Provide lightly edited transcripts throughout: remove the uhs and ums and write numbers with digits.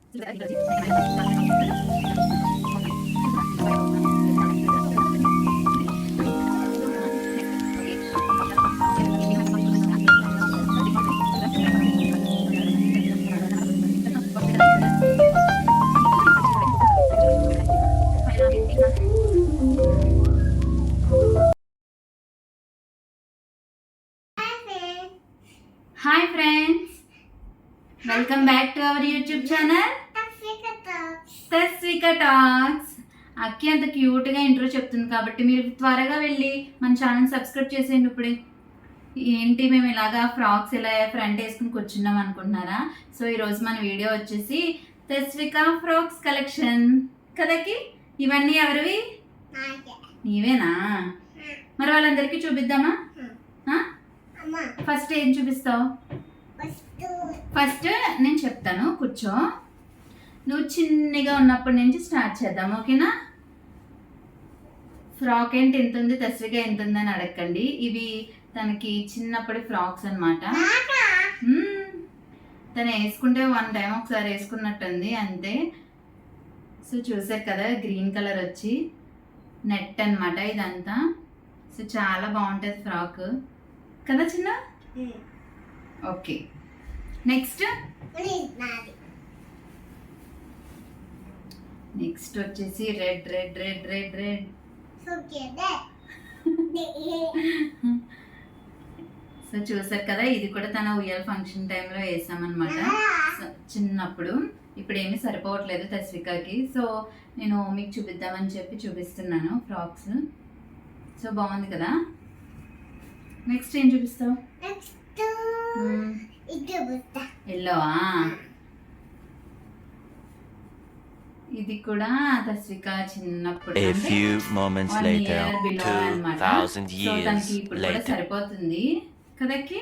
Hi friends, welcome back to our YouTube channel Tasvika talks. అక్కి అంత క్యూట్గా ఇంట్రో చెప్తుంది కాబట్టి మీరు త్వరగా వెళ్ళి మన ఛానల్ సబ్స్క్రైబ్ చేసేయండి. ఇప్పుడే ఏంటి మేము ఇలాగా ఫ్రాక్స్ ఇలా ఫ్రంట్ వేసుకుని కూర్చున్నాం అనుకుంటున్నారా? సో ఈరోజు మన వీడియో వచ్చేసి తస్విక ఫ్రాక్స్ కలెక్షన్ కదకి. ఇవన్నీ ఎవరివి? నీవేనా? మరి వాళ్ళందరికీ చూపిద్దామా? ఫస్ట్ ఏం చూపిస్తావు? ఫస్ట్ నేను చెప్తాను, కూర్చో. నువ్వు చిన్నగా ఉన్నప్పటి నుంచి స్టార్ట్ చేద్దాం, ఓకేనా? ఫ్రాక్ ఏంటి ఎంత ఉంది, తస్విక ఎంత ఉంది అని అడగండి. ఇవి తనకి చిన్నప్పటి ఫ్రాక్స్ అనమాట. తను వేసుకుంటే వన్ టైం ఒకసారి వేసుకున్నట్టుంది అంతే. సో చూసారు కదా, గ్రీన్ కలర్ వచ్చి నెట్ అనమాట ఇదంతా. సో చాలా బాగుంటుంది ఫ్రాక్ కదా చిన్న. ఓకే, నెక్స్ట్ వచ్చేసి red red red red red. So చూసారు కదా, ఇది కూడా తన ఉయ్యాల ఫంక్షన్ టైంలో వేసామన్నమాట చిన్నప్పుడు. ఇప్పుడు ఏమీ సరిపోవట్లేదు తస్వికకి, సో నేను మీకు చూపిద్దామని చెప్పి చూపిస్తున్నాను ఫ్రాక్స్. సో బాగుంది కదా. నెక్స్ట్ ఏం చూపిస్తావు? ఎల్లోవా? ఇది కూడా తస్విక చిన్నప్పుడు తనకి ఇప్పుడు కూడా సరిపోతుంది కదకి.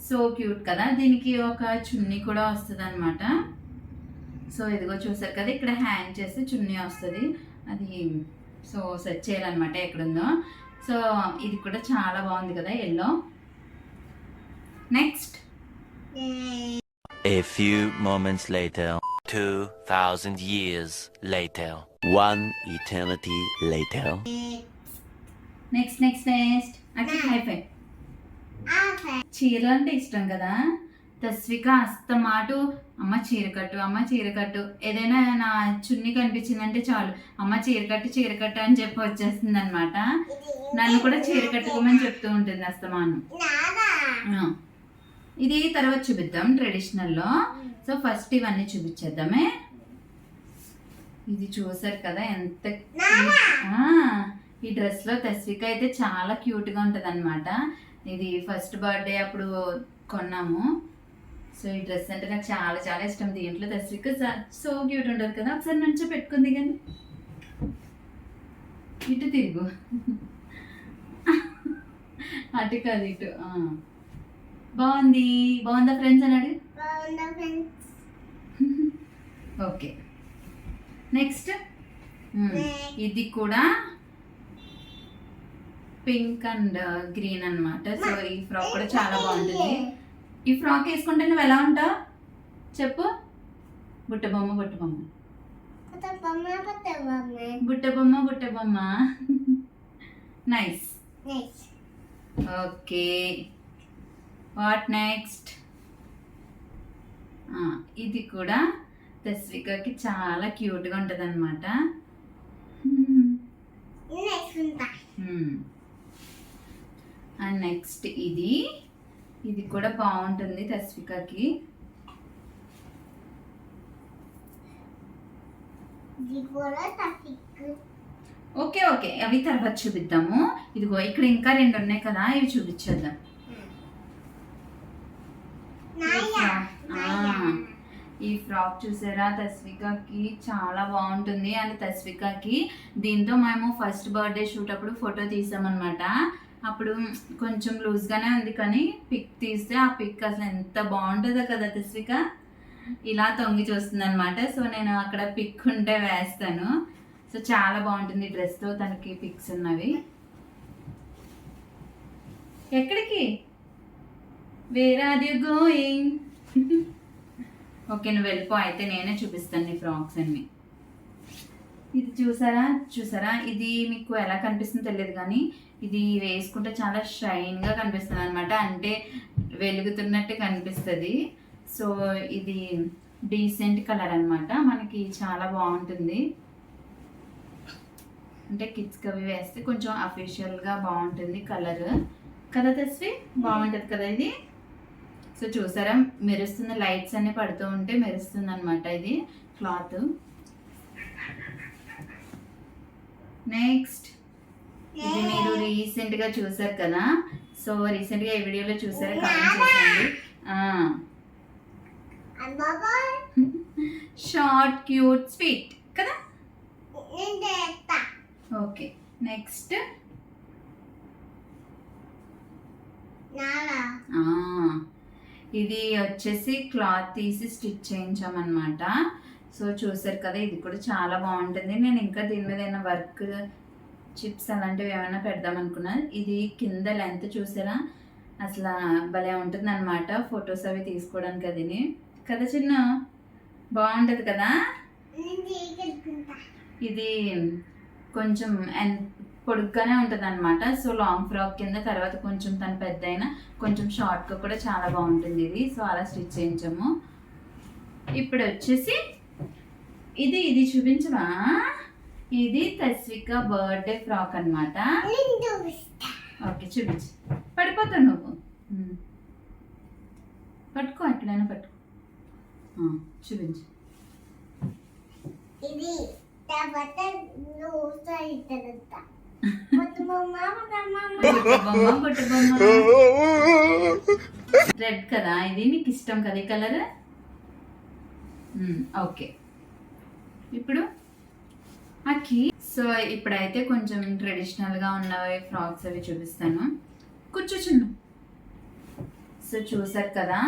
సో క్యూట్ కదా. దీనికి ఒక చున్నీ కూడా వస్తుంది అనమాట. సో ఇదిగో చూసారు కదా, ఇక్కడ హ్యాంగ్ చేసి చున్నీ వస్తుంది. అది సో సెట్ చేయాలన్నమాట ఎక్కడుందో. సో ఇది కూడా చాలా బాగుంది కదా, yellow. Next A few moments later, 2000 years later, one eternity later. Next అక్కడ హైఫై. చీర అంటే ఇష్టం కదా తస్విక. అస్తమాటు అమ్మ చీర కట్టు, ఏదైనా నా చున్నీ కనిపించిందంటే చాలు అమ్మ చీర కట్టు అని చెప్పి వచ్చేస్తుంది అనమాట. నన్ను కూడా చీర కట్టుకోమని చెప్తూ ఉంటుంది అస్తమానం. ఇది తర్వాత చూపిద్దాం ట్రెడిషనల్లో. సో ఫస్ట్ ఇవన్నీ చూపించేద్దామే. ఇది చూసారు కదా ఎంత ఈ డ్రెస్లో తస్విక అయితే చాలా క్యూట్గా ఉంటుంది అనమాట. ఇది ఫస్ట్ బర్త్డే అప్పుడు కొన్నాము. సో ఈ డ్రెస్ అంటే నాకు చాలా చాలా ఇష్టం. దీంట్లో తస్విక సో క్యూట్ ఉంటుంది కదా. ఒకసారి మంచిగా పెట్టుకుంది కానీ ఇటు తిరుగు, అటు కాదు ఇటు. బాగుందా ఫ్రెండ్స్ అని అడిగి. ఓకే, నెక్స్ట్ ఇది కూడా పింక్ అండ్ గ్రీన్ అనమాట. సో ఈ ఫ్రాక్ కూడా చాలా బాగుంటుంది. ఈ ఫ్రాక్ వేసుకుంటే నువ్వు ఎలా ఉంటావు చెప్పు? బుట్ట బొమ్మ. నైస్. Okay, what next? ఇది కూడా తస్వికకి చాలా క్యూట్గా ఉంటుంది అనమాట. అండ్ నెక్స్ట్ ఇది కూడా బాగుంటుంది తస్వికకి. ఓకే అవి తర్వాత చూపిద్దాము. ఇదిగో ఇక్కడ ఇంకా రెండు ఉన్నాయి కదా, ఇవి చూపించేద్దాం. ఈ ఫ్రాక్ చూసారా, తస్వికకి చాలా బాగుంటుంది. అండ్ తస్వికకి దీంతో మేము ఫస్ట్ బర్త్డే షూట్ అప్పుడు ఫోటో తీసామన్నమాట. అప్పుడు కొంచెం లూజ్గానే ఉంది కానీ పిక్ తీస్తే ఆ పిక్ అసలు ఎంత బాగుంటుందో కదా తస్విక. ఇలా తొంగి చూస్తుంది అనమాట. సో నేను అక్కడ పిక్ ఉంటే వేస్తాను. సో చాలా బాగుంటుంది డ్రెస్తో. తనకి పిక్స్ ఉన్నవి. ఎక్కడికి? Where are you going? Okay నువ్వు వెళ్ళిపో, అయితే నేనే చూపిస్తాను నీ ఫ్రాక్స్ అన్ని. ఇది చూసారా ఇది మీకు ఎలా కనిపిస్తుందో తెలియదు కానీ ఇది వేసుకుంటే చాలా షైన్గా కనిపిస్తుంది అనమాట, అంటే వెలుగుతున్నట్టు కనిపిస్తుంది. సో ఇది డీసెంట్ కలర్ అనమాట, మనకి చాలా బాగుంటుంది. అంటే కిడ్స్కి అవి వేస్తే కొంచెం అఫీషియల్గా బాగుంటుంది కలర్ కదా తస్వి, బాగుంటుంది కదా ఇది. సో చూసారా మెరుస్తున్న లైట్స్ అన్ని పడుతూ ఉంటే మెరుస్తుంది అనమాట ఇది క్లాత్. నెక్స్ట్ ఇది మీరు రీసెంట్గా చూసారు కదా, సో రీసెంట్గా ఈ వీడియోలో చూసారా, కామెంట్ చేయండి. షార్ట్ క్యూట్ స్వీట్ కదా. ఓకే నెక్స్ట్ ఇది వచ్చేసి క్లాత్ తీసి స్టిచ్ చేయించామన్నమాట. సో చూసారు కదా ఇది కూడా చాలా బాగుంటుంది. నేను ఇంకా దీని మీద ఏమైనా వర్క్ చిప్స్ అలాంటివి ఏమైనా పెడదాం అనుకున్నాను. ఇది కింద లెంత్ చూసారా, అసలు భలే ఉంటుంది అనమాట ఫొటోస్ అవి తీసుకోవడానికి. అది కదా చిన్న బాగుంటుంది కదా. ఇది కొంచెం పొడుగ్గానే ఉంటుంది అనమాట. సో లాంగ్ ఫ్రాక్ కింద, తర్వాత కొంచెం తను పెద్ద అయినా కొంచెం షార్ట్గా కూడా చాలా బాగుంటుంది ఇది. సో అలా స్టిచ్ చేయించాము. ఇప్పుడు వచ్చేసి ఇది చూపించవా, ఇది తస్విక బర్త్డే ఫ్రాక్ అనమాట. ఓకే చూపించు, పడిపోతావు నువ్వు, పట్టుకో ఎక్కడైనా పట్టుకో, చూపించు. ఇది రెడ్ కదా, ఇది నీకు ఇష్టం కదా ఈ కలర్. ఓకే ఇప్పుడు అక్కి. సో ఇప్పుడైతే కొంచెం ట్రెడిషనల్గా ఉన్నవి ఫ్రాక్స్ అవి చూపిస్తాను. కూర్చోచున్ను. సో చూసారు కదా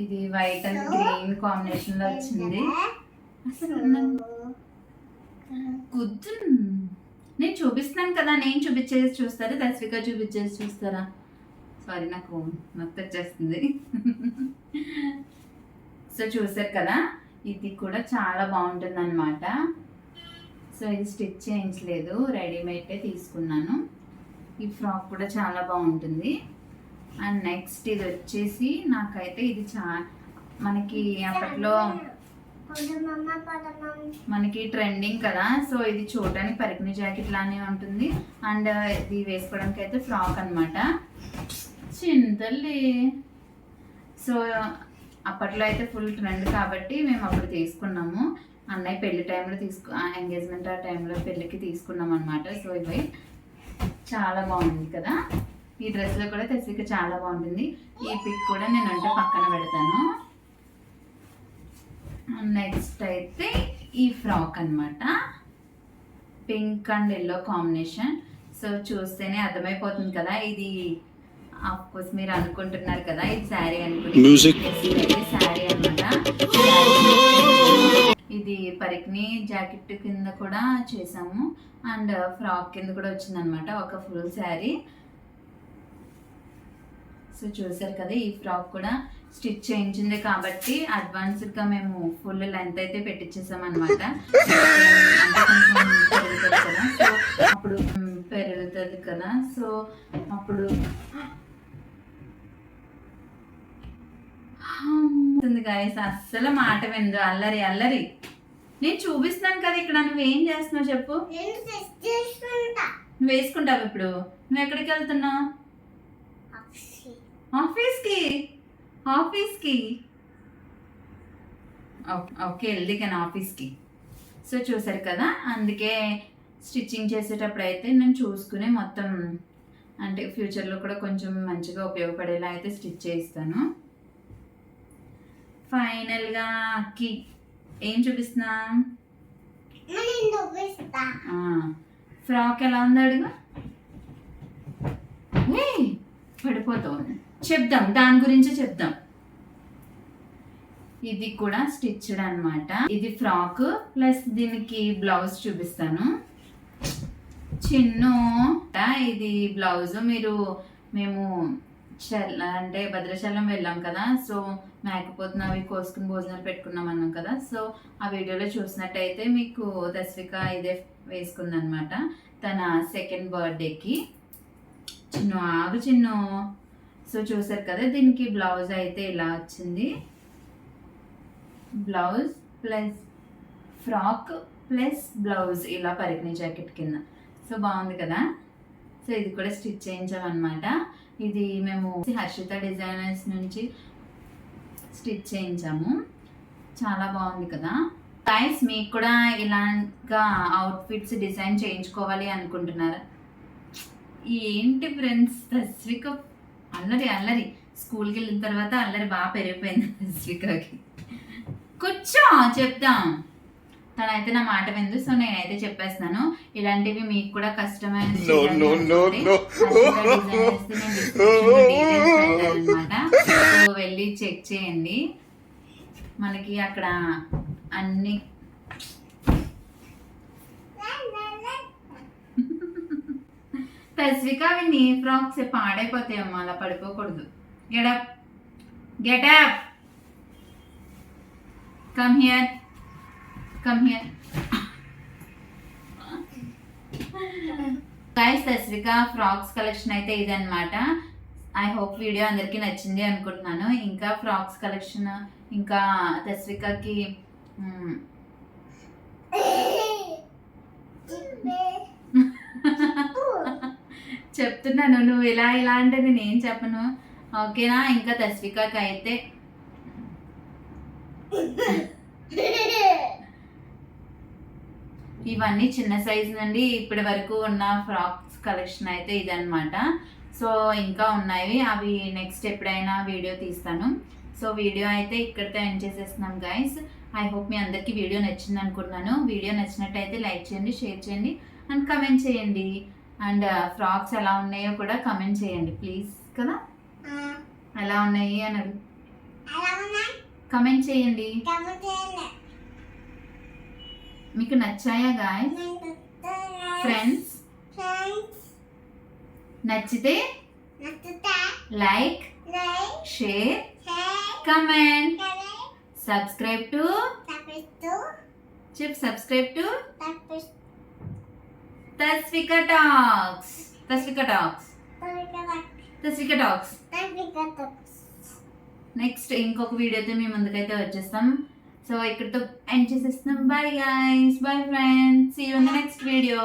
ఇది వైట్ అండ్ గ్రీన్ కాంబినేషన్లో వచ్చింది. అసలు కుద్దు నేను చూపిస్తాను కదా, నేను చూపించేసి చూస్తారా తస్విక చూపించేసి చూస్తారా? సారీ నాకు మొత్తం వచ్చేస్తుంది. సో చూసారు కదా ఇది కూడా చాలా బాగుంటుంది అనమాట. సో ఇది స్టిచ్ చేయించలేదు, రెడీమేడే తీసుకున్నాను. ఈ ఫ్రాక్ కూడా చాలా బాగుంటుంది. అండ్ నెక్స్ట్ ఇది వచ్చేసి నాకైతే ఇది మనకి అప్పట్లో మనకి ట్రెండింగ్ కదా. సో ఇది చూడడానికి పరికిణి జాకెట్ లానే ఉంటుంది. అండ్ ఇది వేసుకోవడానికి అయితే ఫ్రాక్ అనమాట. చింతల్లి. సో అప్పట్లో అయితే ఫుల్ ట్రెండ్ కాబట్టి మేము అప్పుడు తీసుకున్నాము. అన్నయ్య పెళ్లి టైంలో ఎంగేజ్మెంట్ ఆ టైంలో పెళ్ళికి తీసుకున్నాం అనమాట. సో ఇవి చాలా బాగుంది కదా. ఈ డ్రెస్లో కూడా తెసిక చాలా బాగుంటుంది. ఈ పిక్ కూడా నేను అంటే పక్కన పెడతాను. నెక్స్ట్ అయితే ఈ ఫ్రాక్ అనమాట, pink and yellow combination. So చూస్తేనే అర్థమైపోతుంది కదా ఇది ఆఫ్కోర్స్ మీరు అనుకుంటున్నారు కదా ఇది శారీ అనుకుంటున్నారు. శారీ అనమాట. ఇది పరికిణి జాకెట్ కింద కూడా చేసాము అండ్ ఫ్రాక్ కింద కూడా వచ్చిందనమాట ఒక ఫుల్ శారీ. సో చూసారు కదా ఈ ఫ్రాక్ కూడా స్టిచ్ చేయించింది కాబట్టి అడ్వాన్స్డ్గా మేము ఫుల్ లెంత్ అయితే పెట్టించేసాం అనమాట. అంటే కొంచెం పెరుగుతుంది కదా, సో అప్పుడు పెరుగుతుంది కదా, సో అప్పుడు గాయస్ అస్సలు మాట విందు, అల్లరి అల్లరి. నేను చూపిస్తున్నాను కదా ఇక్కడ, నువ్వేం చేస్తున్నావు చెప్పు. నువ్వు వేసుకుంటావు ఇప్పుడు. నువ్వు ఎక్కడికి వెళ్తున్నావు? ఆఫీస్కి. ఓకే వెళ్ళి కానీ ఆఫీస్కి. సో చూసారు కదా, అందుకే స్టిచ్చింగ్ చేసేటప్పుడు అయితే నేను చూసుకుని మొత్తం అంటే ఫ్యూచర్లో కూడా కొంచెం మంచిగా ఉపయోగపడేలా అయితే స్టిచ్ చేయిస్తాను. ఫైనల్గా అక్కి ఏం చూపిస్తున్నా? ఫ్రాక్ ఎలా ఉంది అడుగు. పడిపోతావు. చెప్దాం, దాని గురించి చెప్దాం. ఇది కూడా స్టిచ్డ్ అనమాట. ఇది ఫ్రాక్ ప్లస్ దీనికి బ్లౌజ్ చూపిస్తాను. చిన్ను ఇది బ్లౌజ్ మేము అంటే భద్రాచలం వెళ్ళాం కదా, సో మేకపోతున్న అవి కోసుకుని భోజనాలు పెట్టుకున్నాం అన్నాం కదా. సో ఆ వీడియోలో చూసినట్టయితే మీకు తస్విక ఇదే వేసుకుందనమాట తన సెకండ్ బర్త్డేకి. చిన్ను సో చూసారు కదా, దీనికి బ్లౌజ్ అయితే ఇలా వచ్చింది. Blouse plus frock plus blouse ఇలా పరికిణి జాకెట్ కింద. సో బాగుంది కదా. సో ఇది కూడా స్టిచ్ చేయించామన్నమాట. ఇది మేము హర్షిత డిజైనర్స్ నుంచి స్టిచ్ చేయించాము. చాలా బాగుంది కదా గైస్. మీకు కూడా ఇలాగా అవుట్ఫిట్స్ డిజైన్ చేయించుకోవాలి అనుకుంటున్నారా? ఏంటి ఫ్రెండ్స్, తస్విక అల్లరి స్కూల్కి వెళ్ళిన తర్వాత అల్లరి బాగా పెరిగిపోయింది తస్వికకి. కూర్చో చెప్దాం. తనైతే నా మాట విందు. సో నేనైతే చెప్పేస్తున్నాను, ఇలాంటివి మీకు కూడా కష్టమైన సో వెళ్ళి చెక్ చేయండి. మనకి అక్కడ అన్ని తస్విక అవి నీ ఫ్రాక్స్ పాడైపోతాయమ్మా, అలా పడిపోకూడదు. Get up get up come here guys. Tasvika frocks collection అయితే ఇదన్నమాట. ఐ హోప్ వీడియో అందరికీ నచ్చింది అనుకుంటున్నాను. ఇంకా ఫ్రాక్స్ కలెక్షన్, ఇంకా తస్వికకి చెప్తున్నాను, నువ్వు ఇలా అంటే నేను చెప్పను, ఓకేనా? ఇంకా తస్వికకి అయితే ఇవన్నీ చిన్న సైజ్ నుండి ఇప్పటి వరకు ఉన్న ఫ్రాక్స్ కలెక్షన్ అయితే ఇదన్నమాట. సో ఇంకా ఉన్నాయి, అవి నెక్స్ట్ ఎప్పుడైనా వీడియో తీస్తాను. సో వీడియో అయితే ఇక్కడితో ఎండ్ చేసేస్తున్నాం గైస్. ఐ హోప్ మీ అందరికీ వీడియో నచ్చింది అనుకుంటున్నాను. వీడియో నచ్చినట్టయితే లైక్ చేయండి, షేర్ చేయండి అండ్ కమెంట్ చేయండి. అండ్ ఫ్రాక్స్ ఎలా ఉన్నాయో కూడా కమెంట్ చేయండి ప్లీజ్ కదా. ఎలా ఉన్నాయి అని అడుగు, కమెంట్ చేయండి. మీకు నచ్చాయా గాయ్స్? ఫ్రెండ్స్ నచ్చితే like, share, comment, subscribe to Tasvika talks. Next ఇంకొక వీడియోతో మీ ముందుకైతే వచ్చేస్తాం. సో ఇక్కడితో ఎండ్ చేసేస్తున్నాం. Bye guys, bye friends, see you in the next video.